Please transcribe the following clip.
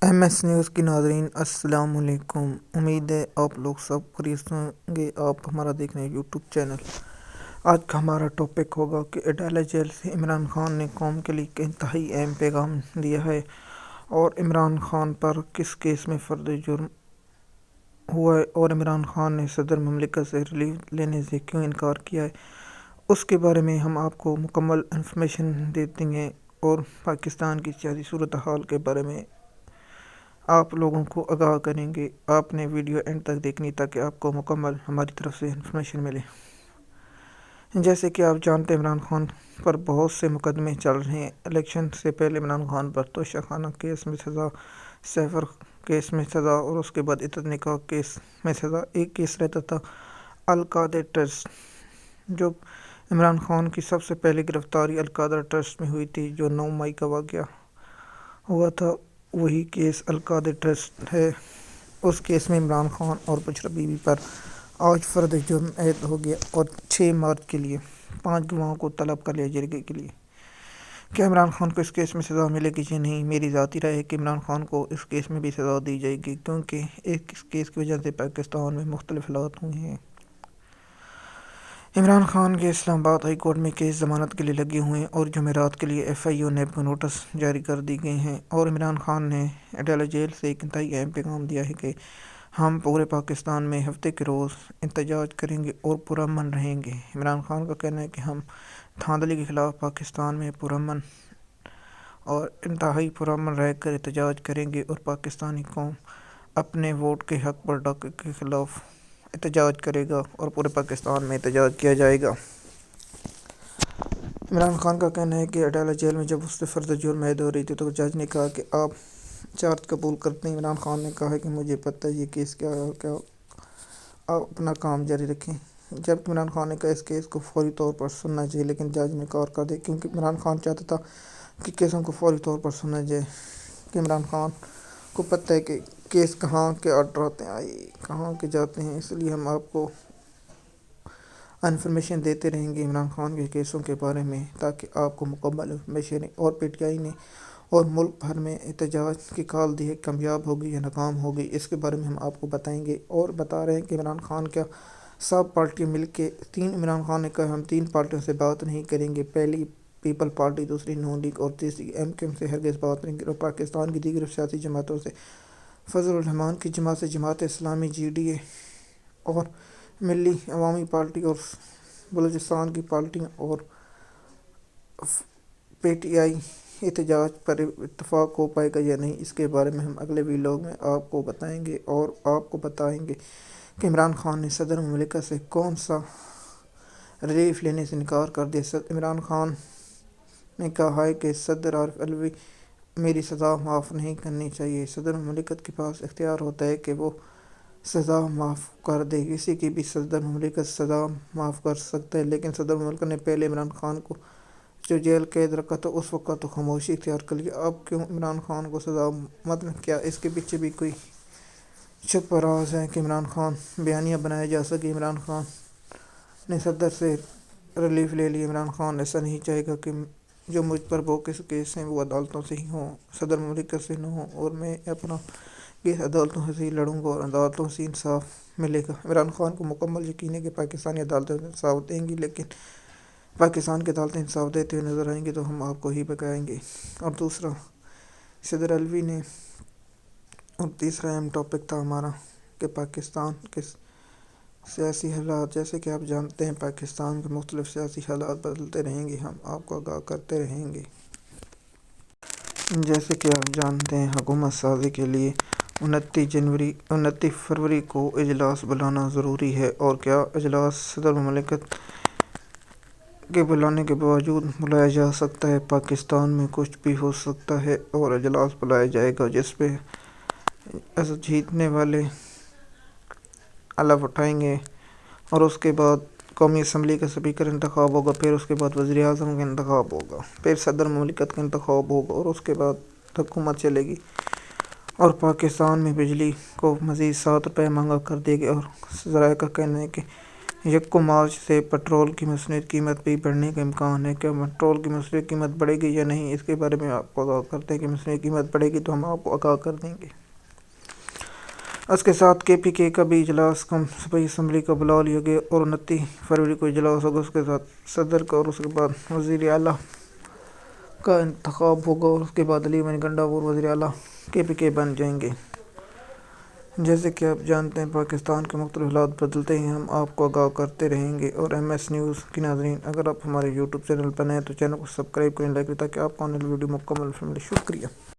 M S news کی ناظرین السلام علیکم۔ امید ہے آپ لوگ سب خیریت ہوں گے۔ آپ ہمارا دیکھ رہے ہیں یوٹیوب چینل۔ آج کا ہمارا ٹاپک ہوگا کہ اڈالہ جیل سے عمران خان نے قوم کے لیے ایک انتہائی اہم پیغام دیا ہے اور عمران خان پر کس کیس میں فرد جرم ہوا ہے اور عمران خان نے صدر مملکت سے ریلیف لینے سے کیوں انکار کیا ہے، اس کے بارے میں ہم آپ کو مکمل انفارمیشن دیتے ہیں اور پاکستان کی سیاسی صورتحال کے بارے میں آپ لوگوں کو آگاہ کریں گے۔ آپ نے ویڈیو اینڈ تک دیکھنی تاکہ آپ کو مکمل ہماری طرف سے انفارمیشن ملے۔ جیسے کہ آپ جانتے ہیں عمران خان پر بہت سے مقدمے چل رہے ہیں۔ الیکشن سے پہلے عمران خان پر توشہ خانہ کیس میں سزا، سیفر کیس میں سزا اور اس کے بعد عطیہ نکاح کیس میں سزا۔ ایک کیس رہتا تھا القادہ ٹرسٹ، جو عمران خان کی سب سے پہلی گرفتاری القادہ ٹرسٹ میں ہوئی تھی، جو 9 مئی کا واقعہ ہوا تھا۔ وہی کیس القادہ ٹرسٹ ہے۔ اس کیس میں عمران خان اور بشرا بی بی پر آج فرد جرم عائد ہو گیا اور 6 مارچ کے لیے 5 گواہوں کو طلب کر لیا جرگے کے لیے۔ کیا عمران خان کو اس کیس میں سزا ملے گی یا نہیں؟ میری ذاتی رائے ہے کہ عمران خان کو اس کیس میں بھی سزا دی جائے گی، کیونکہ اس کیس کی وجہ سے پاکستان میں مختلف حالات ہوئے ہیں۔ عمران خان کے اسلام آباد ہائی کورٹ میں کیس ضمانت کے لیے لگے ہوئے ہیں اور جمعرات کے لیے ایف آئی او نیب کو نوٹس جاری کر دی گئے ہیں اور عمران خان نے اڈالہ جیل سے ایک انتہائی اہم پیغام دیا ہے کہ ہم پورے پاکستان میں ہفتے کے روز احتجاج کریں گے اور پرامن رہیں گے۔ عمران خان کا کہنا ہے کہ ہم دھاندلی کے خلاف پاکستان میں پرامن اور انتہائی پرامن رہ کر احتجاج کریں گے اور پاکستانی قوم اپنے ووٹ کے حق پر ڈاکے کے خلاف احتجاج کرے گا اور پورے پاکستان میں احتجاج کیا جائے گا۔ عمران خان کا کہنا ہے کہ اڈالہ جیل میں جب اس سے فرد جرم عائد ہو رہی تھی تو جج نے کہا کہ آپ چارج قبول کرتے ہیں۔ عمران خان نے کہا کہ مجھے پتہ ہے یہ کیس کیا ہے اور کیا آپ اپنا کام جاری رکھیں، جبکہ عمران خان نے کہا اس کیس کو فوری طور پر سننا چاہیے، لیکن جج نے انکار کر دیا کیونکہ عمران خان چاہتا تھا کہ کیسوں کو فوری طور پر سنا جائے، کہ عمران خان کو پتہ ہے کہ کیس کہاں کے آرڈر آتے ہیں، کہاں کے جاتے ہیں، اس لیے ہم آپ کو انفارمیشن دیتے رہیں گے عمران خان کے کیسوں کے بارے میں، تاکہ آپ کو مکمل انفارمیشن۔ اور پی ٹی آئی نے اور ملک بھر میں احتجاج کی کال دی ہے، کامیاب ہوگی یا ناکام ہوگی، اس کے بارے میں ہم آپ کو بتائیں گے۔ اور بتا رہے ہیں کہ عمران خان کیا سب پارٹیاں مل کے عمران خان نے کہا ہم 3 پارٹیوں سے بات نہیں کریں گے، پہلی پیپل پارٹی، دوسری نون لیگ اور تیسری ایم کیو ایم سے ہرگز بات نہیں کریں گے، اور پاکستان کی دیگر سیاسی جماعتوں سے، فضل الرحمان کی جماعت سے، Jamaat Islami, G D A اور ملی عوامی پارٹی اور بلوچستان کی پارٹیاں اور پی ٹی آئی احتجاج پر اتفاق ہو پائے گا یا نہیں، اس کے بارے میں ہم اگلے ویلاگ میں آپ کو بتائیں گے اور آپ کو بتائیں گے کہ عمران خان نے صدر مملکت سے کون سا ریلیف لینے سے انکار کر دیا۔ عمران خان نے کہا ہے کہ صدر عارف علوی میری سزا معاف نہیں کرنی چاہیے۔ صدر مملکت کے پاس اختیار ہوتا ہے کہ وہ سزا معاف کر دے، کسی کی بھی صدر مملکت سزا معاف کر سکتا ہے، لیکن صدر مملکت نے پہلے عمران خان کو جو جیل قید رکھا تھا اس وقت تو خاموشی اختیار کر لی، اب کیوں عمران خان کو سزا مت؟ کیا اس کے پیچھے بھی کوئی چھپا راز ہے کہ عمران خان بیانیہ بنایا جا سکے؟ عمران خان نے صدر سے ریلیف لے لی۔ عمران خان ایسا نہیں چاہے گا کہ جو مجھ پر کیس ہیں وہ عدالتوں سے ہی ہوں، صدر مملکت سے نہ ہوں، اور میں اپنا کیس عدالتوں سے ہی لڑوں گا اور عدالتوں سے انصاف ملے گا۔ عمران خان کو مکمل یقین ہے کہ پاکستانی عدالتیں انصاف دیں گی، لیکن پاکستان کی عدالتیں انصاف دیتے ہوئے نظر آئیں گی تو ہم آپ کو ہی بتائیں گے۔ اور دوسرا صدر علوی نے، اور تیسرا اہم ٹاپک تھا ہمارا کہ پاکستان کے سیاسی حالات، جیسے کہ آپ جانتے ہیں پاکستان کے مختلف سیاسی حالات بدلتے رہیں گے، ہم آپ کو آگاہ کرتے رہیں گے۔ جیسے کہ آپ جانتے ہیں حکومت سازی کے لیے 29 فروری کو اجلاس بلانا ضروری ہے، اور کیا اجلاس صدر مملکت کے بلانے کے باوجود بلایا جا سکتا ہے؟ پاکستان میں کچھ بھی ہو سکتا ہے اور اجلاس بلایا جائے گا جس پہ جیتنے والے حلف اٹھائیں گے، اور اس کے بعد قومی اسمبلی کا اسپیکر انتخاب ہوگا، پھر اس کے بعد وزیر اعظم کا انتخاب ہوگا، پھر صدر مملکت کا انتخاب ہوگا، اور اس کے بعد حکومت چلے گی، اور پاکستان میں بجلی کو مزید 7 روپے مہنگا کر دے گی۔ اور ذرائع کا کہنا ہے کہ یکم مارچ سے پٹرول کی مصنوعی قیمت بھی بڑھنے کا امکان ہے۔ کیا پٹرول کی مصنوعی قیمت بڑھے گی یا نہیں، اس کے بارے میں آپ کو آگاہ کرتے ہیں کہ مصنوعی قیمت بڑھے گی تو ہم آپ کو آگاہ کر دیں گے۔ اس کے ساتھ کے پی کے کا بھی اجلاس صوبائی اسمبلی کا بلا لیا گیا اور 29 فروری کو اجلاس ہوگا۔ اس کے ساتھ صدر کا اور اس کے بعد وزیر اعلیٰ کا انتخاب ہوگا اور اس کے بعد علی منگنڈا اور وزیر اعلیٰ کے پی کے بن جائیں گے۔ جیسے کہ آپ جانتے ہیں پاکستان کے مختلف حالات بدلتے ہیں، ہم آپ کو آگاہ کرتے رہیں گے۔ اور ایم ایس نیوز کے ناظرین، اگر آپ ہمارے یوٹیوب چینل پر نئے ہیں تو چینل کو سبسکرائب کریں، لائک کریں تاکہ آپ کو آنے والی ویڈیو مکمل ملے۔ شکریہ۔